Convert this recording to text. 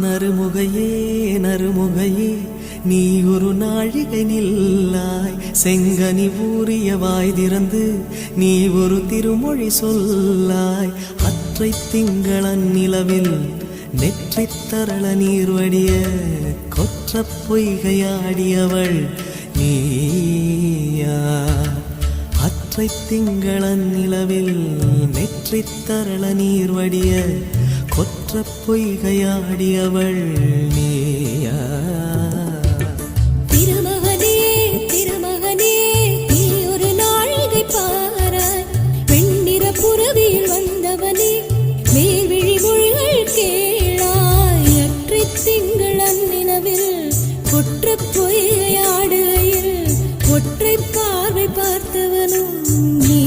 நறுமுகையே நறுமுகையே நீ ஒரு நாழிகை நில்லாய், செங்கனி ஊறிய வாய் திறந்து நீ ஒரு திருமொழி சொல்லாய். அற்றை திங்களன் நிலவில் நெற்றித் தரள நீர் வடிய கொற்ற பொய்கையாடியவள் நீயா. அற்றை திங்களன் நிலவில் நெற்றித் தரள நீர் வடிய கொற்ற பொய்கையாடியவள் நீயா. திருமகனே திருமகனே நீ ஒரு நாழிகை பாராய், வெண்ணிற புறவியில் வந்தவனே மேல்விழி மொழிகள் கேளாய். அற்றை திங்களன் நிலவில் கொற்ற பொய்கையாடுகையில் ஒற்றை பார்வை பார்த்தவனும் நீ.